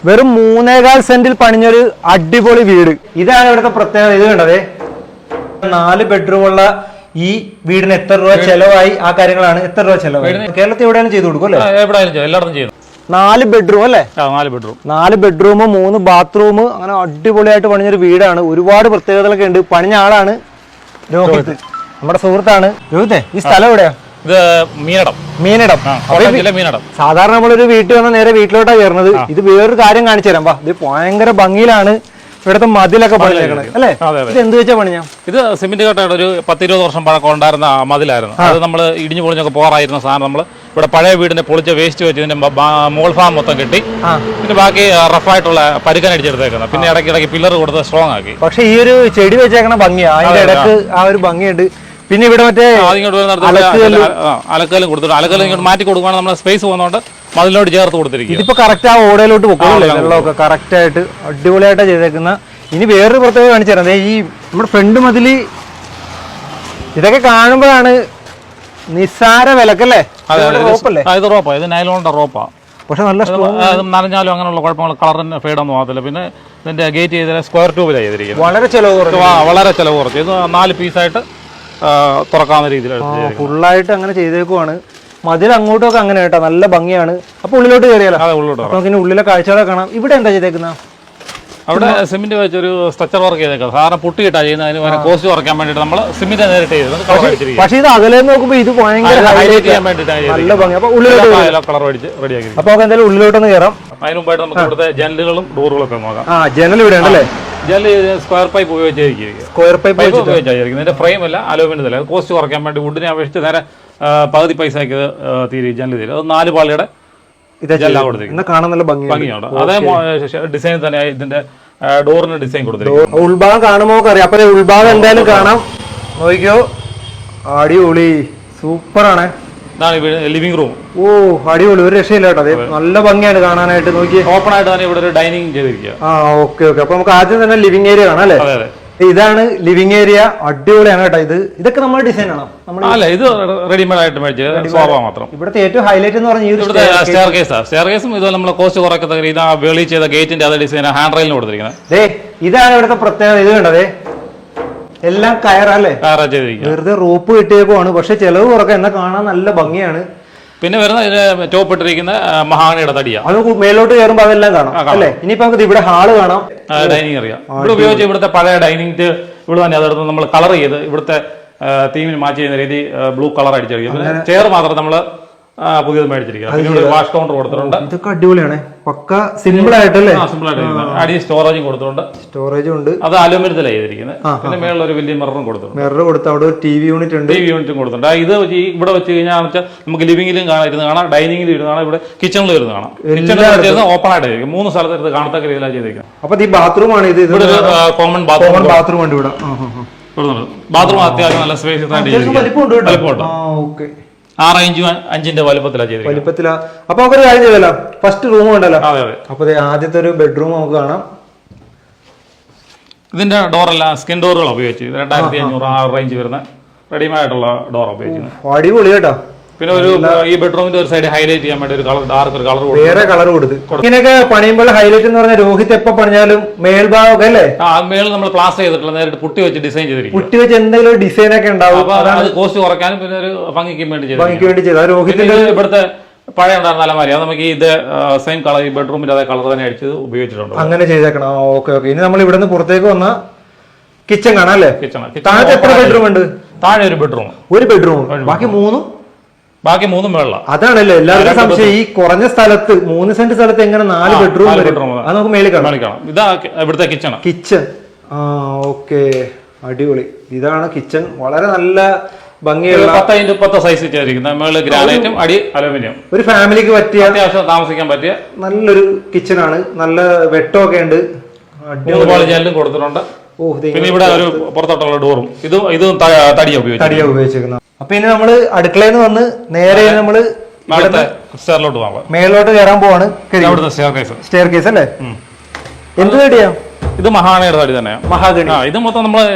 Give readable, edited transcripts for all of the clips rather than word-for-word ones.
വെറും 3.25 സെന്റിൽ പണിഞ്ഞൊരു അടിപൊളി വീട്. ഇതാണ് ഇവിടുത്തെ പ്രത്യേകത. ഇത് കണ്ടതേ 4 ബെഡ്റൂമുള്ള ഈ വീടിന് എത്ര രൂപ ചെലവായി, ആ കാര്യങ്ങളാണ്. എത്ര രൂപ ചെലവായി കേരളത്തിൽ എവിടെയാണ് ചെയ്തു കൊടുക്കും അല്ലേ? എല്ലായിടത്തും ചെയ്തു. 4 ബെഡ്റൂം അല്ലേ? 4 ബെഡ്റൂം 3 ബാത്റൂം, അങ്ങനെ അടിപൊളിയായിട്ട് പണിഞ്ഞൊരു വീടാണ്. ഒരുപാട് പ്രത്യേകതകളൊക്കെ ഉണ്ട്. പണിഞ്ഞ ആളാണ് രോഹിത്, നമ്മുടെ സുഹൃത്താണ്. രോഹിത്തെ, ഈ സ്ഥലം എവിടെയാ? ഇത് മീനടം. സാധാരണ നമ്മളൊരു വീട്ടിൽ വന്നാൽ നേരെ വീട്ടിലോട്ടാണ് കയറുന്നത്. ഇത് വേറൊരു കാര്യം കാണിച്ചു തരാം. ഇത് ഭയങ്കര ഭംഗിയിലാണ് ഇവിടുത്തെ മതിലൊക്കെ പണിഞ്ഞേക്കണത് അല്ലേ? ഇത് എന്ത് വെച്ചാ പണിഞ്ഞ? ഇത് സിമെന്റ് കട്ടയുടെ ഒരു 10-20 വർഷം പഴക്കം ഉണ്ടായിരുന്ന മതിലായിരുന്നു. അത് നമ്മൾ ഇടിഞ്ഞു പൊളിഞ്ഞൊക്കെ പോറായിരുന്ന സാധനം നമ്മൾ ഇവിടെ പഴയ വീടിന്റെ പൊളിച്ച വേസ്റ്റ് വെച്ച് ഇതിന്റെ മോൾ ഭാഗം മൊത്തം കെട്ടി, പിന്നെ ബാക്കി റഫായിട്ടുള്ള പരുക്കൻ അടിച്ചെടുത്തേക്കുന്നത്. പിന്നെ ഇടയ്ക്കിടയ്ക്ക് പില്ലർ കൊടുത്ത് സ്ട്രോങ് ആക്കി. പക്ഷെ ഈ ഒരു ചെടി വെച്ചേക്കണ ഭംഗിയാ, അതിന്റെ ഇടയ്ക്ക് ആ ഒരു ഭംഗിയുണ്ട്. പിന്നെ ഇവിടെ മറ്റേ അലക്കലും കൊടുത്തിട്ട് അലക്കലും ഇങ്ങോട്ട് മാറ്റി കൊടുക്കുകയാണ്. നമ്മുടെ സ്പേസ് പോകുന്നതുകൊണ്ട് മതിലോട്ട് ചേർത്ത് കൊടുത്തിരിക്കും. ഇതിപ്പോ കറക്റ്റ് ആ ഓടയിലോട്ട് പോകുമല്ലേ? വെള്ളമൊക്കെ കറക്റ്റ് ആയിട്ട് അടിപൊളിയായിട്ടാണ് ചെയ്തേക്കുന്ന. ഇനി വേറൊരു പ്രത്യേകത കാണിച്ചു തരാം. ഈ നമ്മുടെ ഫ്രണ്ട് മതില് ഇതൊക്കെ കാണുമ്പോഴാണ് നിസ്സാര വിലക്കല്ലേ? ഇത് റോപ്പാ, ഇത് നൈലോണിന്റെ റോപ്പാ. പക്ഷെ നല്ല നനഞ്ഞാലും അങ്ങനെയുള്ള കുഴപ്പങ്ങൾ കളറിന് ഫെയ്ഡൊന്നും ആകത്തില്ല. പിന്നെ ഇതിന്റെ ഗേറ്റ് ചെയ്ത സ്ക്വയർ ട്യൂബിലാണ് ചെയ്തിരിക്കുന്നത്. വളരെ ചെലവ് കുറച്ച്. ഇത് 4 പീസായിട്ട് തുറക്കാവുന്ന രീതിയിൽ ഫുള്ളായിട്ട് അങ്ങനെ ചെയ്തേക്കുവാണ്. മതിൽ അങ്ങോട്ടൊക്കെ അങ്ങനെ കേട്ടോ, നല്ല ഭംഗിയാണ്. അപ്പൊ ഉള്ളിലോട്ട് കയറിയാലോ? നമുക്ക് ഉള്ളിലെ കാഴ്ചകളൊക്കെ കാണാം. ഇവിടെ എന്താ ചെയ്തേക്കുന്ന? അവിടെ സിമെന്റ് വെച്ചൊരു സ്ട്രക്ചർ വർക്ക് ചെയ്തേക്കാം. സാധാരണ പുട്ടിയിട്ടാ ചെയ്യുന്നത്. അതിന് കോസ്റ്റ് കുറയ്ക്കാൻ വേണ്ടിയിട്ട് നമ്മൾ സിമെന്റ് നേരിട്ട് ചെയ്തത്. പക്ഷേ ഇത് അകലെ നോക്കുമ്പോൾ ഇത് ഭയങ്കര ഹൈലൈറ്റ് ചെയ്യാൻ വേണ്ടിയിട്ടാണ് നല്ല ഭംഗി. അപ്പൊ ഉള്ളിലോട്ട് കളർ അടിച്ച് റെഡിയാക്കി. അപ്പൊ എന്തായാലും ഉള്ളിലോട്ടൊന്ന് കയറാം. അതിന് മുമ്പായിട്ട് നമുക്ക് ഇവിടുത്തെ ജനലുകളും ഡോറുകളൊക്കെ നോക്കാം. ജനൽ ഇവിടെ ഉണ്ടല്ലേ? ജനൽ സ്ക്വയർ പൈപ്പ് ഉപയോഗിച്ചായിരിക്കും. സ്ക്വയർ പൈപ്പ് ഉപയോഗിച്ചായിരിക്കും. ഇതിന്റെ ഫ്രെയിം അല്ല, അലൂമിനിയത്തില്ല. കോസ്റ്റ് കുറയ്ക്കാൻ വേണ്ടി വുഡിനെ അപേക്ഷിച്ച് നേരെ പകുതി പൈസക്ക് തീരെ ജനൽ തീരും. അത് 4 പാളിയുടെ കാണാൻ നല്ല ഭംഗിയുണ്ട്. അതേ ഡിസൈൻ തന്നെ ഇതിന്റെ ഡോറിന് ഡിസൈൻ കൊടുത്തിരിക്കും. ഉൾഭാഗം കാണുമ്പോ അറിയാം. അപ്പൊ ഉൾഭാഗം എന്തായാലും കാണാം. നോക്കിക്കോ, അടിപൊളി, സൂപ്പറാണ്. ഇതാണ് ലിവിംഗ് റൂം. ഓ അടിപൊളി, ഒരു രക്ഷയില്ല കേട്ടോ. അതെ, നല്ല ഭംഗിയാണ് കാണാനായിട്ട്. നോക്കി ഓപ്പൺ ആയിട്ട് തന്നെ ഇവിടെ ഒരു ഡൈനിങ് ചെയ്തിരിക്കുക. ഓക്കെ. അപ്പൊ നമുക്ക് ആദ്യം തന്നെ ലിവിംഗ് ഏരിയ കാണാം അല്ലേ? ഇതാണ് ലിവിംഗ് ഏരിയ. അടിപൊളിയാണ് കേട്ടോ. ഇതൊക്കെ നമ്മുടെ ഡിസൈൻ ആണോ? അല്ല, ഇത് റെഡിമെയ്ഡ് ആയിട്ട് മേടിച്ചത് സോഫ മാത്രം. ഇവിടുത്തെ ഏറ്റവും ഹൈലൈറ്റ് എന്ന് പറഞ്ഞാൽ സ്റ്റെയർകേസും ഇതുപോലെ നമ്മൾ കോസ്റ്റ് കുറയ്ക്കത്ത ഇത് വെളി ചെയ്ത ഗേറ്റിന്റെ അതേ ഡിസൈൻ ഹാൻഡ് റെയിലിന് കൊടുത്തിരിക്കുന്നത്. ഇതാണ് ഇവിടുത്തെ പ്രത്യേകത. ഇത് കണ്ടതേ, എല്ലാം കയറല്ലേ? വെറുതെ റോപ്പ് കിട്ടിയേക്കുവാണ്. പക്ഷെ ചെലവ് കുറക്കാൻ എന്നാ കാണാൻ നല്ല ഭംഗിയാണ്. പിന്നെ വരുന്ന ഇതിന് ടോപ്പ് ഇട്ടിരിക്കുന്ന മഹാഗണിയുടെ തടിയാണ്. അത് മേലോട്ട് കയറുമ്പോൾ അതെല്ലാം കാണാം അല്ലേ? ഇനിയിപ്പോ നമുക്ക് ഇവിടെ ഹാള് കാണാം. ഡൈനിങ് അറിയാം. ഇവിടെ ഉപയോഗിച്ച് ഇവിടുത്തെ പഴയ ഡൈനിങ് ഇവിടെ തന്നെ അതെടുത്ത് നമ്മൾ കളർ ചെയ്ത് ഇവിടുത്തെ തീമിന് മാച്ച് ചെയ്യുന്ന രീതി ബ്ലൂ കളർ അടിച്ചിരിക്കും. പിന്നെ ചെയർ മാത്രം നമ്മൾ പുതിയത് മേടിച്ചിരിക്കുക. വാഷ് കൗണ്ടർ കൊടുത്തിട്ടുണ്ട്. ഇതൊക്കെ അടിപൊളിയാണ്. പക്ക സിമ്പിൾ ആയിട്ടല്ലേ? സിമ്പിൾ ആയിട്ട് അടി സ്റ്റോറേജും കൊടുത്തിട്ടുണ്ട്. സ്റ്റോറേജും ഉണ്ട്. അത് അലുമിനിയത്തിലാണ് ചെയ്തിരിക്കുന്നത്. പിന്നെ മേളിൽ ഒരു വലിയ മിററും കൊടുത്തിട്ടുണ്ട്. മിറർ കൊടുത്ത് അവിടെ ഒരു TV യൂണിറ്റ് ഉണ്ട്. TV യൂണിറ്റും കൊടുത്തിട്ടുണ്ട്. ഇത് ഇവിടെ വെച്ച് കഴിഞ്ഞാൽ നമുക്ക് ലിവിംഗിലും ഇരുന്ന് കാണാം, ഡൈനിങ്ങിലും ഇരുന്ന് കാണാം, ഇവിടെ കിച്ചണിലും ഇരുന്ന് കാണാം. കിച്ചണിൽ ഓപ്പൺ ആയിട്ട് 3 സ്ഥലത്ത് എടുത്ത് കാണത്തക്ക രീതിയിലാണ് ചെയ്തിരിക്കുന്നത്. അപ്പൊ ഈ ബാത്റൂം ആണ് ഇത്. ഇവിടെ ഒരു കോമൺ ബാത്റൂം ഉണ്ട്. ഇവിടെ ബാത്റൂം അത്യാവശ്യം നല്ല സ്പേസ് വലിപ്പമുണ്ട്. 6 ഇഞ്ച് 5 വലുപ്പത്തിലാണ് ചെയ്തിരിക്കുന്നത്. അപ്പൊ നമുക്കൊരു കാര്യം ചെയ്തല്ലോ, ഫസ്റ്റ് റൂം ഉണ്ടല്ലോ. അപ്പൊ ആദ്യത്തെ ഒരു ബെഡ്റൂം നമുക്ക് കാണാം. ഇതിന്റെ ഡോറെല്ലാം സ്കിൻ ഡോറുകൾ ഉപയോഗിച്ച് 2500 ആ റേഞ്ച് വരുന്ന റെഡിമെയ്ഡ് ആയിട്ടുള്ള ഡോർ ഉപയോഗിക്കുന്നത്. അടിപൊളി കേട്ടോ. പിന്നെ ഒരു ഈ ബെഡ്റൂമിന്റെ ഒരു സൈഡ് ഹൈലൈറ്റ് ചെയ്യാൻ വേണ്ടി ഒരു കളർ ഡാർക്ക് ഒരു കളർ വേറെ കളർ കൊടുത്ത് ഇങ്ങനെയൊക്കെ പണിയുമ്പോൾ ഹൈലൈറ്റ് എന്ന് പറഞ്ഞാൽ രോഹിത് എപ്പോ പണിഞ്ഞാലും മേൽഭാഗമൊക്കെ അല്ലേ? മേളിൽ നമ്മൾ പ്ലാസ്റ്റർ ചെയ്തിട്ടുള്ള നേരിട്ട് പുട്ടി വെച്ച് ഡിസൈൻ ചെയ്തിരിക്കും. പുട്ടി വെച്ച് എന്തെങ്കിലും ഡിസൈൻ ഒക്കെ ഉണ്ടാവും. അത് കോസ്റ്റ് കുറയ്ക്കാനും പിന്നെ ഒരു ഭംഗിക്ക് വേണ്ടി ചെയ്ത രോഹിത്തിന്റെ ഇവിടുത്തെ പഴയ ഉണ്ടായിരുന്ന അലമാരി അത് നമുക്ക് ഇത് സെയിം കളർ ഈ ബെഡ്റൂമിന്റെ അതേ കളർ തന്നെ അടിച്ച് ഉപയോഗിച്ചിട്ടുണ്ട്. അങ്ങനെ ചെയ്തേക്കണം. ഓക്കെ. ഇനി നമ്മൾ ഇവിടെ നിന്ന് പുറത്തേക്ക് വന്ന കിച്ചൺ കാണാം അല്ലേ? താഴത്തെ എത്ര ബെഡ്റൂം ഉണ്ട്? താഴെ ഒരു ബെഡ്റൂം ബാക്കി 3 മേളിലാണ്. അതാണല്ലോ എല്ലാവർക്കും സംശയം. ഈ കുറഞ്ഞ സ്ഥലത്ത് 3 സെന്റ് സ്ഥലത്ത് എങ്ങനെ 4 ബെഡ്റൂം? അത് നമുക്ക് മേളിൽ കാണാം. ഇതാ ഇവിടുത്തെ കിച്ചൺ. ഓക്കെ, അടിപൊളി. ഇതാണ് കിച്ചൺ. വളരെ നല്ല ഭംഗിയുള്ള 10x10 സൈസ് ചെയ്തിരിക്കുന്നത്. മേളിൽ ഗ്രാനൈറ്റും അടി അലുമിനിയം. ഒരു ഫാമിലിക്ക് പറ്റിയ അത്യാവശ്യം താമസിക്കാൻ പറ്റിയ നല്ലൊരു കിച്ചൺ ആണ്. നല്ല വെട്ടമൊക്കെ ഉണ്ട്. ജനലും കൊടുത്തിട്ടുണ്ട്. പിന്നെ ഇവിടെ ഒരു പുറത്തോട്ടുള്ള ഡോറും ഇതും തടിയ ഉപയോഗിച്ചിരിക്കുന്നത്. അപ്പൊ ഇനി നമ്മള് അടുക്കളയിൽ നിന്ന് വന്ന് നേരെ നമ്മള് മേലോട്ട് കയറാൻ പോവാണ്. സ്റ്റെയർ കേസ് അല്ലേ? എന്ത് തടിയാ ഇത്? മഹാഗണിയുടെ തടി തന്നെയാണ്. മഹാഗണി. ഇത്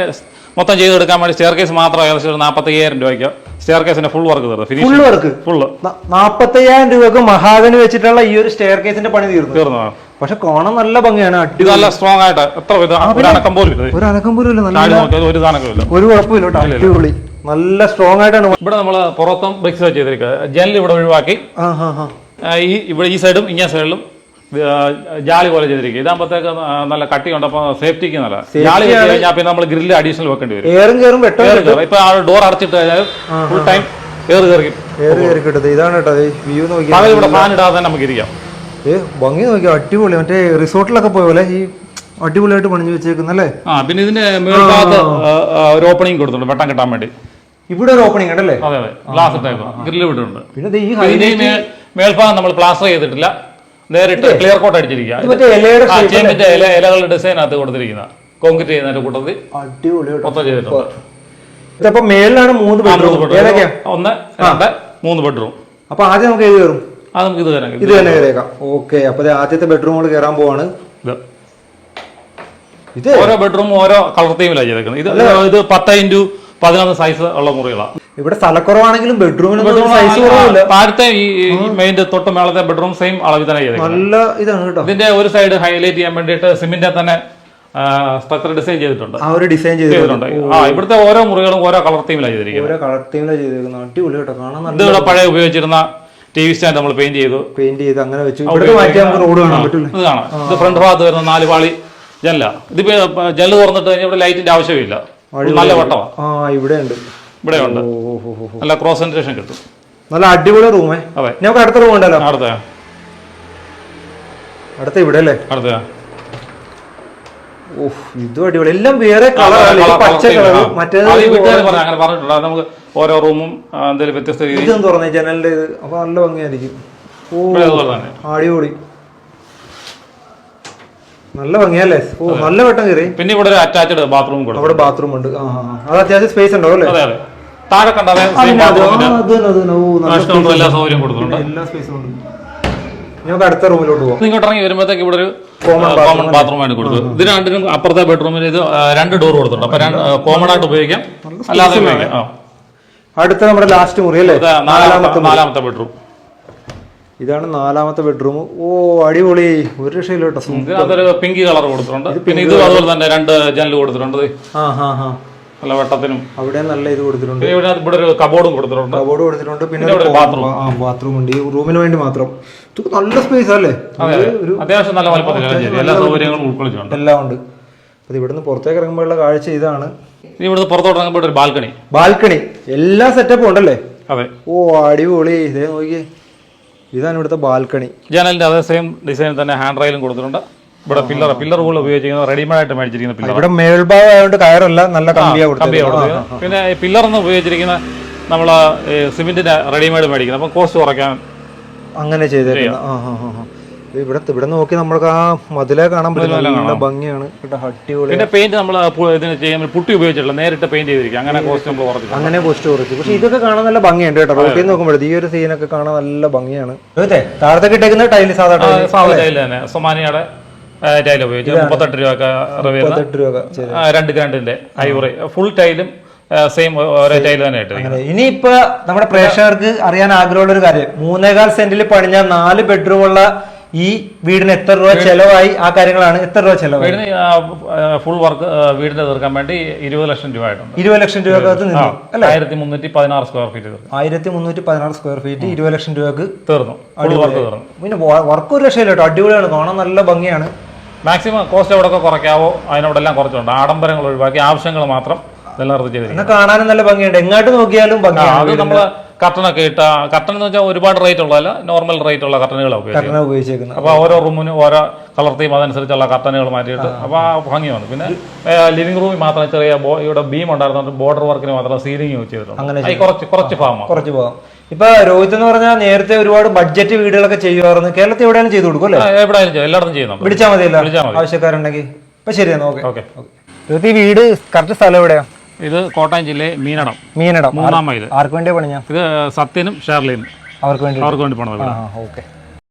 മൊത്തം ചെയ്തെടുക്കാൻ വേണ്ടി സ്റ്റെയർ കേസ് മാത്രം ഏകദേശം 45,000 രൂപയ്ക്ക് സ്റ്റെയർ കേസിന്റെ ഫുൾ വർക്ക് 45,000 രൂപക്ക് മഹാഗണി വെച്ചിട്ടുള്ള ഈ ഒരു സ്റ്റെയർ കേസിന്റെ പണി തീർന്നു. പക്ഷെ കാണാൻ നല്ല ഭംഗിയാണ്. ഇത് നല്ല സ്ട്രോങ് ആയിട്ട് എത്ര ഒരു അനക്കം പോലും ഇല്ല. ഒരു അനക്കം പോലും ഇല്ല. താഴെ നോക്കിയാൽ ഒരു അനക്കമില്ല, ഒരു കുഴപ്പമില്ല കേട്ടോ. അടിപൊളി, നല്ല സ്ട്രോങ് ആയിട്ടാണ്. ഇവിടെ നമ്മൾ പുറത്തും ബ്രിക്സ് വെച്ച് ചെയ്തിരിക്കുക. ജനൽ ഇവിടെ ഒഴിവാക്കി ഇവിടെ ഈ സൈഡും ഇങ്ങേ സൈഡിലും ജാലി പോലെ ചെയ്തിരിക്കുക. ഇതാകുമ്പോഴത്തേക്ക് നല്ല കട്ടിയുണ്ട്, അപ്പൊ സേഫ്റ്റിക്ക് നല്ല. ജാലി കഴിഞ്ഞാൽ പിന്നെ നമ്മൾ ഗ്രില്ല് അഡീഷണൽ വെക്കേണ്ടി വരും. ഇപ്പൊ ഡോർ അടച്ചിട്ട് കഴിഞ്ഞാൽ ഫുൾ ടൈം ഇതാണ് കേട്ടോ വ്യൂ. നോക്കി ഇവിടെ ഫാൻ ഇടാതെ തന്നെ നമുക്ക് ഇരിക്കാം. ഭംഗി നോക്കിയാ അടിപൊളി. മറ്റേ റിസോർട്ടിലൊക്കെ പോയ പോലെ ഈ അടിപൊളിയായിട്ട് പണിഞ്ഞു വെച്ചേക്കുന്നല്ലേ. പിന്നെ ഇതിന്റെ മേൽഭാഗത്ത് ഒരു ഓപ്പണിംഗ് കൊടുത്തിട്ടുണ്ട് വെട്ടം കിട്ടാൻ വേണ്ടി. ഇവിടെ ഒരു ഓപ്പണിംഗ് ഉണ്ടല്ലേ? അതെ അതെ, ഗ്ലാസ് ടൈപ്പ് ഗ്രില്ല് വിട്ടിട്ടുണ്ട്. പിന്നെ ഈ മേൽഭാഗം നമ്മൾ പ്ലാസ്റ്റർ ചെയ്തിട്ടില്ല, നേരിട്ട് ക്ലിയർ കോട്ട് അടിച്ചിരിക്കുക. ഇലകളുടെ ഡിസൈൻ അകത്ത് കൊടുത്തിരിക്കുന്ന കോൺക്രീറ്റ് ചെയ്യുന്നതിന്റെ കൂട്ടത്തിൽ മൊത്തം ചെയ്തിട്ടുണ്ട്. ഇതപ്പോ മേളിലാണ് 3 ബെഡ്റൂം. 1, 2, 3 ബെഡ്റൂം. അപ്പൊ ആദ്യം നമുക്ക് ഏത് കയറും? അത് നമുക്ക് ഇത് തന്നെ കയറിയേക്കാം. ഓക്കെ, അപ്പൊ ആദ്യത്തെ ബെഡ്റൂമുകൾ കയറാൻ പോവാണ്. ഇത് ഓരോ ബെഡ്റൂമും ഓരോ കളർ തീമിലാണ് ചെയ്തേക്കുന്നത്. ഇത് 10x11 സൈസ് ഉള്ള മുറികളാണ്. ഇവിടെ സ്ഥലക്കുറവാണെങ്കിലും ബെഡ്റൂമിന് സൈസ് കുറവില്ല. താഴത്തെ ഈ മെയിൻ്റെ തൊട്ട് മേളത്തെ ബെഡ്റൂം സെയിം അളവിൽ തന്നെ ചെയ്തേക്കുന്നത്. നല്ല ഇതാണ് കേട്ടോ. ഇതിന്റെ ഒരു സൈഡ് ഹൈലൈറ്റ് ചെയ്യാൻ വേണ്ടിയിട്ട് സിമെന്റ് തന്നെ സ്ട്രക്ചർ ഡിസൈൻ ചെയ്തിട്ടുണ്ട്. ആ ഒരു ഡിസൈൻ ചെയ്തിട്ടുണ്ട്. ഇവിടുത്തെ ഓരോ മുറികളും ഓരോ കളർ തീമിലാണ് ചെയ്തിരിക്കുന്നത്. ഓരോ കളർ തീമിലാണ് ചെയ്തിരിക്കുന്നത്. അടിപൊളി കേട്ടോ, കാണാൻ. ഇത് ഇവിടെ പഴയ ഉപയോഗിച്ചിരുന്ന TV സ്റ്റാൻഡ് നമ്മൾ പെയിന്റ് ചെയ്ത് അങ്ങനെ വെച്ചു. ഇവിടെ മാറ്റി നമുക്ക് റോഡ് കാണാൻ പറ്റില്ല. ഇത് കാണാം. ഇത് ഫ്രണ്ട് ഭാഗത്ത് വരുന്ന 4 പാളി ജനല. ഇതിപ്പോ ജനല് തുറന്നിട്ട് കഴിഞ്ഞാൽ ഇവിടെ ലൈറ്റിന്റെ ആവശ്യമില്ല, നല്ല വട്ടമാണ്. ഇവിടെ ഉണ്ട് നല്ല കോൺസെൻട്രേഷൻ കിട്ടും. നല്ല അടിപൊളി റൂമേ. അതെ, നമുക്ക് അടുത്ത റൂം ഉണ്ടല്ലോ. അടുത്ത ഇവിടെ അല്ലേ? അടുത്ത ഇതും അടിപൊളി. എല്ലാം വേറെ കളർ, പച്ച കളർ. മറ്റേത് അങ്ങനെ പറഞ്ഞിട്ടുണ്ട്. നമുക്ക് ഓരോ റൂമും എന്തെങ്കിലും വ്യത്യസ്ത രീതി. ഇതും തുറന്നേ ജനലിന്റെ ഇത്. അപ്പൊ നല്ല ഭംഗിയായിരിക്കും. അടിപൊളി, നല്ല ഭംഗിയല്ലേ. നല്ല വെട്ടം കയറി. പിന്നെ ഇവിടെ ഒരു അറ്റാച്ച്ഡ് ബാത്റൂം കൂടെ. അവിടെ ബാത്റൂം ഉണ്ട്. അത് അത്യാവശ്യം സ്പേസ് ഉണ്ടാവും അല്ലേ? അതെ അതെ, താഴെ കണ്ടാലേ എല്ലാ സൗകര്യം കൊടുത്തിട്ടുണ്ട്. എല്ലാ സ്പേസും ഉണ്ട്. നമുക്ക് അടുത്ത റൂമിലോട്ട് പോകാം. ഇങ്ങോട്ട് ഇറങ്ങി വരുമ്പോഴത്തേക്ക് ഇവിടെ ഒരു കോമൺ ബാത്റൂം ആയിട്ട് കൊടുത്തു. ഇത് രണ്ടിനും അപ്പുറത്തെ ബെഡ്റൂമിൽ ഇത് 2 ഡോർ കൊടുത്തിട്ടുണ്ട്. അപ്പൊ കോമൺ ആയിട്ട് ഉപയോഗിക്കാം, അല്ലാതെ ഉപയോഗിക്കാം. അടുത്ത നമ്മുടെ ലാസ്റ്റ് മുറി അല്ലേ? നാലാമത്തെ ബെഡ്റൂം. ഇതാണ് 4ാമത്തെ ബെഡ്റൂം. ഓ അടിപൊളി, ഒരു രക്ഷയില്ല കേട്ടോ. ഇതിനകത്തൊരു പിങ്ക് കളർ കൊടുത്തിട്ടുണ്ട്. പിന്നെ ഇത് അതുപോലെ തന്നെ 2 ജനൽ കൊടുത്തിട്ടുണ്ട്. നല്ല വട്ടത്തിനും അവിടെ നല്ല ഇത് കൊടുത്തിട്ടുണ്ട്. ഇവിടെ ഒരു കബോർഡും കൊടുത്തിട്ടുണ്ട്. പിന്നെ ബാത്റൂം ഉണ്ട് ഈ റൂമിന് വേണ്ടി മാത്രം. നല്ല സ്പേസ് അല്ലേ? അത്യാവശ്യം നല്ല എല്ലാ സൗകര്യങ്ങളും ഉൾക്കൊള്ളിച്ചുണ്ട്, എല്ലാം ഉണ്ട്. അത് ഇവിടുന്ന് പുറത്തേക്ക് ഇറങ്ങുമ്പോഴുള്ള കാഴ്ച ഇതാണ്. ഇവിടുന്ന് പുറത്തോട്ട് ഇറങ്ങുമ്പോൾ ഒരു ബാൽക്കണി എല്ലാ സെറ്റപ്പും ഉണ്ടല്ലേ? അതെ. ഓ അടിപൊളി. ഇതേ നോക്കിയേ, ഇതാണ് ഇവിടുത്തെ ബാൽക്കണി. ജനലിന്റെ അതേ സെയിം ഡിസൈൻ തന്നെ ഹാൻഡ് റെയിലും കൊടുത്തിട്ടുണ്ട്. ഇവിടെ പില്ലർ പോലെ ഉപയോഗിച്ചിരിക്കുന്നത് റെഡിമെയ്ഡ് ആയിട്ട് മേടിച്ചിരിക്കുന്ന പില്ലർ. ഇവിടെ മേൽഭാഗം ആയതുകൊണ്ട് കയറല്ല, നല്ല കമ്പിയാ കൊടുത്തത്. പിന്നെ പില്ലറിന് ഉപയോഗിച്ചിരിക്കുന്ന നമ്മള് സിമെന്റിന്റെ റെഡിമെയ്ഡ് മേടിക്കുന്നത്. അപ്പൊ കോസ്റ്റ് കുറയ്ക്കാൻ അങ്ങനെ ചെയ്തേക്കുന്നത്. ഇവിടെ നോക്കി നമ്മൾക്ക് ആ മതിലെ കാണാൻ പറ്റില്ല, ഭംഗിയാണ്. പിന്നെ പെയിന്റ് നമ്മൾ ഇതിന് ചെയ്യുമ്പോൾ പുട്ടി ഉപയോഗിച്ചിട്ടില്ല, നേരിട്ട് പെയിന്റ് ചെയ്തിരിക്കും. അങ്ങനെ കോസ്റ്റ് നമ്മൾ കുറച്ചു. അങ്ങനെ കോസ്റ്റ് കുറച്ചു. പക്ഷെ ഇതൊക്കെ കാണാൻ നല്ല ഭംഗിയുണ്ട് കേട്ടോ. റോട്ടിൽ നോക്കുമ്പോഴേ ഈ ഒരു സീനൊക്കെ കാണാൻ നല്ല ഭംഗിയാണ്. താഴത്തേക്ക് ഇട്ടേക്കുന്ന ടൈല് സാധാരണ ടൈല് തന്നെ സൊമാനിയുടെ ടൈൽ ഉപയോഗിച്ച് 38 രൂപ 2 ഗ്രാൻഡിന്റെ ഐവറി ഫുൾ ടൈലും സെയിം ഒരേ ടൈല് തന്നെ ഇട്ടിരിക്കുന്നത്. ഇനിയിപ്പോ നമ്മുടെ പ്രേക്ഷകർക്ക് അറിയാൻ ആഗ്രഹമുള്ള ഒരു കാര്യം, 3.25 സെന്റിൽ പണിഞ്ഞ 4 ബെഡ്റൂം ഉള്ള ഈ വീടിന് എത്ര രൂപ ചെലവായി? ആ കാര്യങ്ങളാണ്. എത്ര രൂപ ചെലവ്? വീടിന് ഫുൾ വർക്ക് വീടിന് തീർക്കാൻ വേണ്ടി 20 ലക്ഷം രൂപ ആയിട്ടുണ്ട്. 20 ലക്ഷം രൂപക്കകത്ത് 1316 സ്ക്വയർ ഫീറ്റ് 1316 സ്ക്വയർ ഫീറ്റ് 20 ലക്ഷം രൂപക്ക് തീർന്നു. പിന്നെ വർക്ക് ഒരു രക്ഷയില്ല കേട്ടോ, അടിപൊളിയാണ്, കാണാൻ നല്ല ഭംഗിയാണ്. മാക്സിമം കോസ്റ്റ് എവിടെയൊക്കെ കുറയ്ക്കാവോ അതിനോടെല്ലാം കുറച്ചുണ്ട്. ആഡംബരങ്ങൾ ഒഴിവാക്കി ആവശ്യങ്ങൾ മാത്രം നിലനിർത്തി ചെയ്തിരിക്കുന്നത്. കാണാനും നല്ല ഭംഗിയുണ്ട്, എങ്ങോട്ട് നോക്കിയാലും ഭംഗിയാണ്. നമ്മള് കർട്ടനൊക്കെ ഇട്ട കർട്ടൻ എന്ന് വെച്ചാൽ ഒരുപാട് റേറ്റ് ഉള്ളതല്ല, നോർമൽ റേറ്റ് ഉള്ള കർട്ടനുകളാണ് ഉപയോഗിച്ചിരിക്കുന്നത്. അപ്പൊ ഓരോ റൂമിനും ഓരോ കളർ തീം അതനുസരിച്ചുള്ള കർട്ടനുകൾ മാറ്റിയിട്ട് അപ്പൊ ആ ഭംഗി വന്നു. പിന്നെ ലിവിംഗ് റൂമിൽ മാത്രം ചെറിയ ഇവിടെ ബീം ഉണ്ടായിരുന്നുണ്ട്, ബോർഡർ വർക്കിന് മാത്രം സീലിംഗ് ചെയ്തിട്ടുണ്ട്. അങ്ങനെ കുറച്ച് ഭാഗം. ഇപ്പൊ രോഹിത് എന്ന് പറഞ്ഞാൽ നേരത്തെ ഒരുപാട് ബഡ്ജറ്റ് വീടുകളൊക്കെ ചെയ്യുമായിരുന്നു. കേരളത്തിൽ എവിടെയാണ് ചെയ്തു കൊടുക്കും അല്ലേ? എവിടെയാലും എല്ലായിടത്തും ചെയ്യുന്നുണ്ട്. വിളിച്ചാൽ മതിയല്ലോ ആവശ്യക്കാരുണ്ടെങ്കിൽ. ഇപ്പൊ ശരിയാണ്. ഓക്കെ. ഈ വീട് കറക്റ്റ് സ്ഥലം എവിടെയാ? ഇത് കോട്ടയം ജില്ലയിൽ മീനടം 3-ാം മൈൽ. ആർക്ക് വേണ്ടിയാ പണിഞ്ഞ? ഇത് സത്യനും ഷെർലിനും അവർക്ക് വേണ്ടി പണിത്. ഓക്കെ.